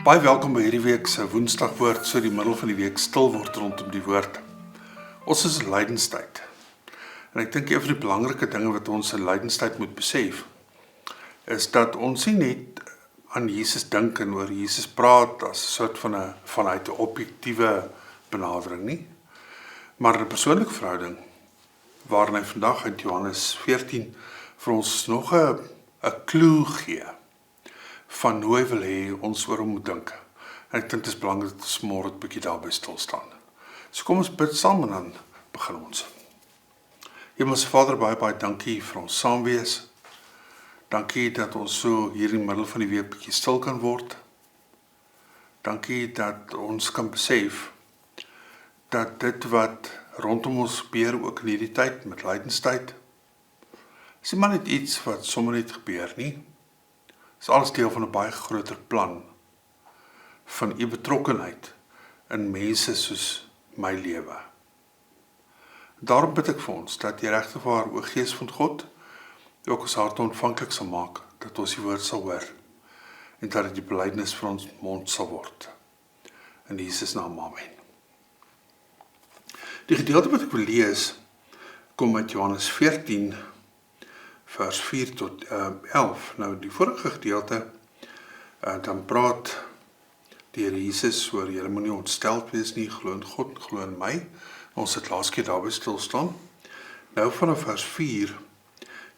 Baie welkom by hierdie week se Woensdagwoord, so die middel van die week stil word rondom die woord. Ons is in lydenstyd. En ek dink een van die belangrike dinge wat ons in lydenstyd moet besef, is dat ons nie net aan Jesus dink en oor Jesus praat as 'n soort vanuit 'n objektiewe benadering nie, maar 'n persoonlike verhouding, waarin hy vandag uit Johannes 14 vir ons nog 'n klou gee van hoe hy wil hê ons oor hom moet dink. En ek dink dit is belangrik dat ons môre 'n bietjie daarby stil staan. So kom ons bid saam en dan begin ons. Hemelse Vader, baie dankie vir ons saamwees. Dankie dat ons so hier in die middel van die week bietjie stil kan word. Dankie dat ons kan besef dat dit wat rondom ons gebeur, ook in hierdie tyd, met lydenstyd, is nie maar net iets wat sommer net gebeur nie. Is alles deel van 'n baie groter plan van u betrokkenheid in mense soos my lewe. Daarom bid ek vir ons dat die regte waar o Gees van God ook ons harte ontvanklik sal maak, dat ons die woord sal hoor en dat dit die belydenis van ons mond sal word. In Jesus naam, amen. Die gedeelte wat ek wil lees kom uit Johannes 14 vers 4 tot 11. Nou die vorige gedeelte, dan praat die Here Jesus oor, julle moenie ontsteld wees nie, glo in God, glo in my. Ons het laas keer daarby stil staan. Nou vanaf vers 4,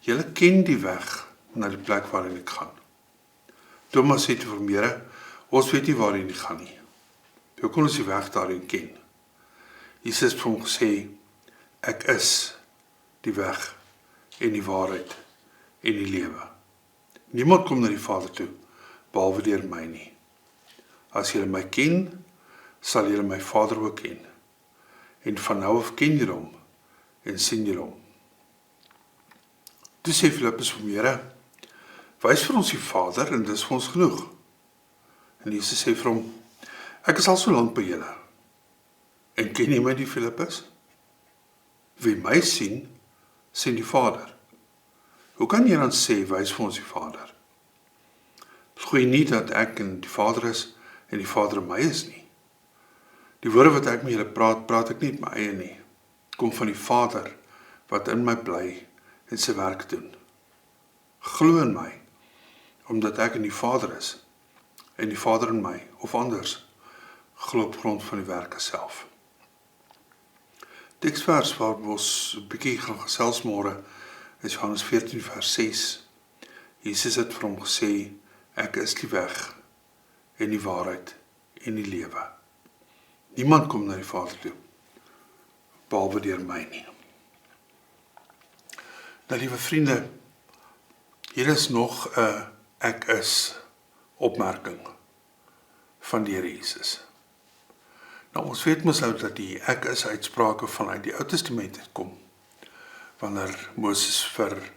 julle ken die weg na die plek waarin ek gaan. Thomas sê vir hom, Here, ons weet nie waarin jy gaan nie. Hoe kon ons die weg daarin ken? Jesus het vir hom gesê, ek is die weg en die waarheid en die lewe. Niemand kom na die Vader toe, behalwe deur my nie. As julle my ken, sal julle my Vader ook ken. En van nou af ken julle hom en sien julle hom. Toe sê Filippus vir hom, Here, wys vir ons die Vader en dis vir ons genoeg. En Jesus sê vir hom, ek is al so lank by julle. En ken jy my die Filippus? Wie my sien, sien die Vader. Hoe kan jy dan sê, wys vir ons die Vader? Glo jy nie dat ek en die Vader is en die Vader in my is nie? Die woorde wat ek met julle praat, praat ek nie met my eie nie. Kom van die Vader wat in my bly en sy werk doen. Glo in my, omdat ek in die Vader is en die Vader in my, of anders, glo op grond van die werke self. Teksvers waar ons 'n bietjie gaan gesels môre is Johannes 14 vers 6. Jesus het vir hom gesê, ek is die weg en die waarheid en die lewe. Niemand kom na die Vader toe, behalwe deur my nie. Nou, liewe vriende, hier is nog 'n ek is opmerking van die Here Jesus. Nou, ons weet mos nou dat die ek is uitsprake vanuit die Ou Testament kom. Wanneer Moses vir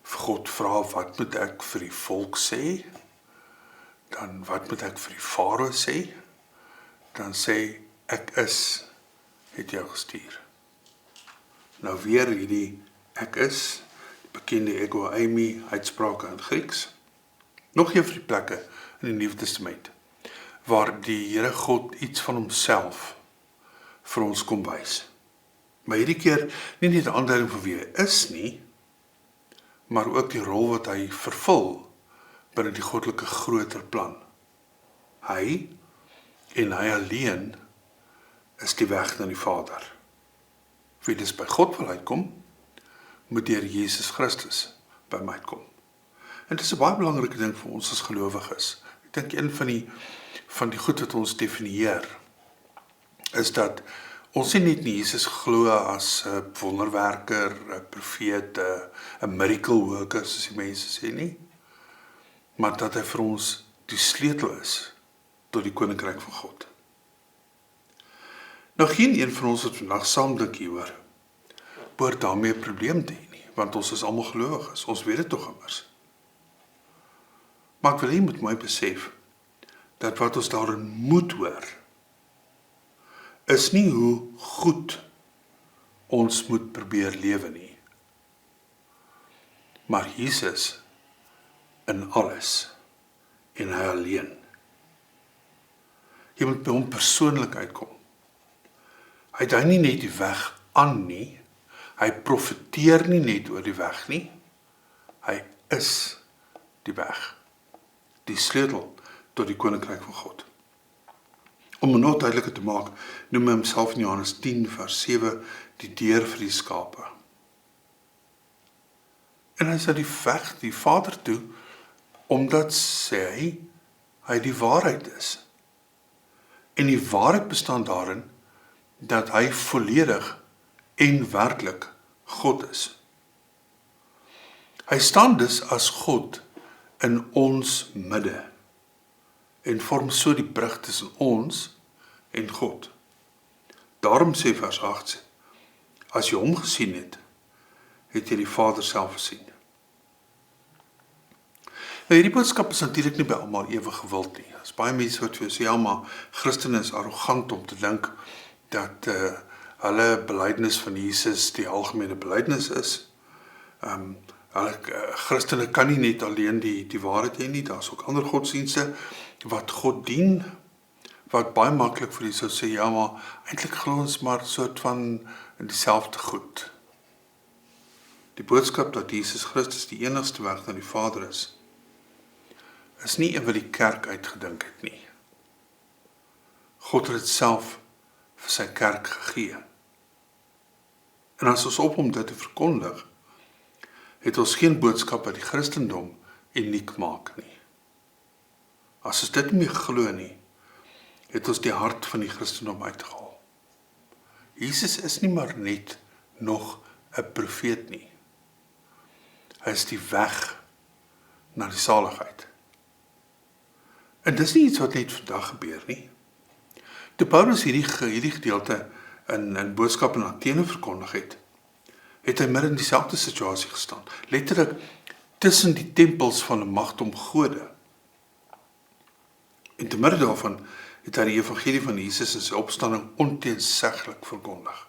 God vra, wat moet ek vir die volk sê? Dan wat moet ek vir die Farao sê? Dan sê, ek is, het jou gestuur. Nou weer hierdie ek is, die bekende ego eimi uitsprake in Grieks. Nog een van die plekke in die Nuwe Testament, waar die Here God iets van homself vir ons kom wys. Maar hierdie keer nie net 'n aanduiding van wie hy is nie, maar ook die rol wat hy vervul binne die goddelike groter plan. Hy en hy alleen is die weg na die Vader. Wie dus by God wil uitkom, moet deur Jesus Christus by my uitkom. En dit is 'n baie belangrike ding vir ons as gelowiges. Ek dink een van die goed wat ons definieer, is dat ons nie net Jesus glo as 'n wonderwerker, 'n profeet, 'n miracle worker, soos die mense sê nie, maar dat hy vir ons die sleutel is tot die koninkryk van God. Nou, geen een van ons wat vandag saam dink hieroor, behoort daarmee 'n probleem te hê nie, want ons is almal gelowiges, ons weet dit tog immers. Maar ek wil hê jy moet mooi besef, dat wat ons daarin moet hoor, is nie hoe goed ons moet probeer lewe nie, maar Jesus in alles en hy alleen. Jy moet by hom persoonlik uitkom. Hy dui nie net die weg aan nie, hy profeteer nie net oor die weg nie, hy is die weg, die sleutel tot die koninkryk van God. Om nog duideliker te maak, noem hy homself in Johannes 10 vers 7 die deur vir die skape. En hy sê die weg die Vader toe, omdat sê hy die waarheid is. En die waarheid bestaan daarin, dat hy volledig en werklik God is. Hy staan dus as God in ons midde, en vorm so die brug tussen ons en God. Daarom sê vers 8, as jy hom gesien het, het jy die Vader self gesien. Nou hierdie boodskap is natuurlik nie by almal ewig gewild nie. As baie mense wat vir jou sê, ja, maar Christene is arrogant om te dink dat hulle belydenis van Jesus die algemene belydenis is. Christene kan nie net alleen die waarheid hê nie, daar is ook ander godsdienste wat God dien, wat baie maklik vir die sou sê, ja, maar eintlik glo ons maar soort van in dieselfde goed. Die boodskap dat Jesus Christus die enigste weg na die Vader is nie een wat die kerk uitgedink het nie. God het dit self vir sy kerk gegee. En as ons op hom dit te verkondig, het ons geen boodskap wat die Christendom uniek maak nie. As ons dit nie glo nie, het ons die hart van die Christendom uitgehaal. Jesus is nie maar net nog 'n profeet nie. Hy is die weg na die saligheid. En dis nie iets wat net vandag gebeur nie. Toe Paulus hierdie gedeelte in boodskap in Athene verkondig het hy midde in dieselfde situasie gestaan. Letterlik tussen die tempels van 'n magdom gode. En te midde daarvan het hy die evangelie van Jesus en sy opstanding onteenseglik verkondig.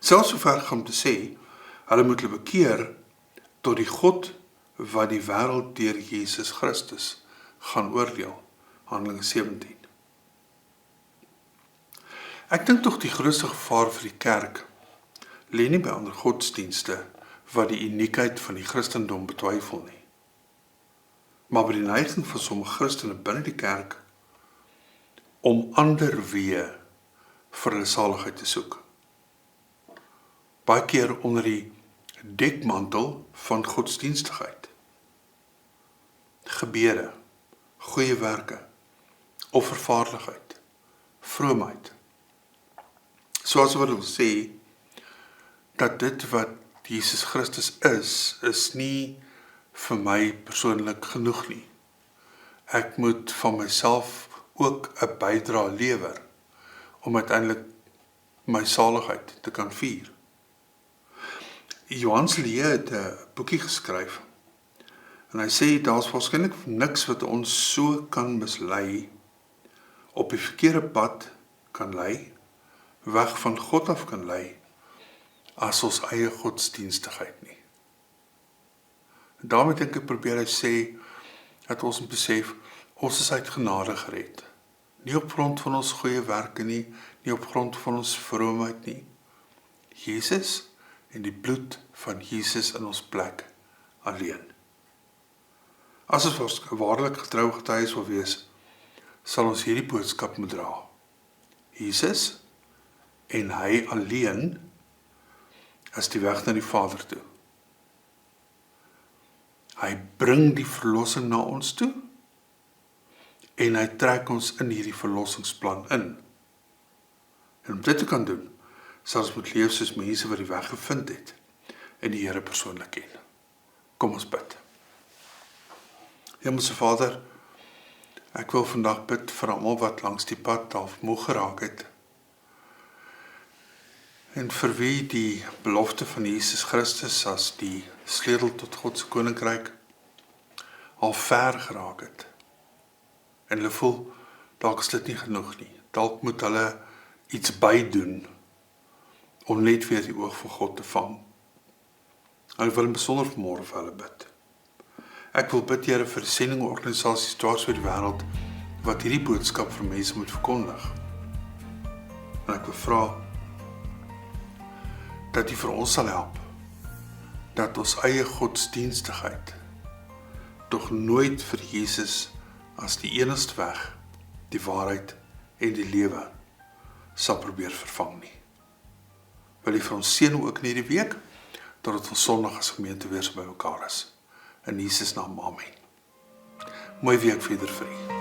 Selfs sover gaan om te sê, hulle moet hulle bekeer tot die God wat die wêreld deur Jesus Christus gaan oordeel. Handelinge 17. Ek dink tog die grootste gevaar vir die kerk lê nie by ander godsdienste wat die uniekheid van die Christendom betwyfel nie, maar by die neiging van sommige Christene binne die kerk om ander weë vir hulle saligheid te soek. Baie keer onder die dekmantel van godsdienstigheid. Gebede, goeie werke, offervaardigheid, vroomheid. Soos wat wil sê, dat dit wat Jesus Christus is nie vir my persoonlik genoeg nie. Ek moet van myself ook 'n bydrae lewer, om uiteindelik my saligheid te kan vier. Johan Lee het 'n boekie geskryf, en hy sê, daar is waarskynlik niks wat ons so kan mislei, op die verkeerde pad kan lei, weg van God af kan lei, as ons eie godsdienstigheid nie. En daarmee dink ek probeer hy sê, dat ons moet besef, ons is uit genade gered. Nie op grond van ons goeie werke nie, nie op grond van ons vroomheid nie. Jesus en die bloed van Jesus in ons plek alleen. As ons waarlik getrou getuies wil wees, sal ons hierdie boodskap moet dra. Jesus en hy alleen is die weg na die Vader toe. Hy bring die verlossing na ons toe, en hy trek ons in hierdie verlossingsplan in. En om dit te kan doen, sal ons moet leef soos mense wat die weg gevind het, en die Here persoonlik ken. Kom ons bid. Hemelse Vader, ek wil vandag bid vir almal wat langs die pad half moeg geraak het, en vir wie die belofte van Jesus Christus as die sleutel tot God se koninkryk al ver geraak het. En hulle voel, dalk is dit nie genoeg nie. Dalk moet hulle iets bydoen om net weer die oog van God te vang. En ek wil besonder vanmôre vir hulle bid. Ek wil bid, Here, vir sendingorganisasies dwars oor die wêreld wat hierdie boodskap vir mense moet verkondig. En ek wil vra dat U vir ons sal help, dat ons eie godsdienstigheid tog nooit vir Jesus as die enigste weg, die waarheid en die lewe sal probeer vervang nie. Wil U vir ons seën ook in hierdie week, totdat ons Sondag as gemeente weer so by mekaar is. In Jesus naam, amen. Mooi week verder vir U.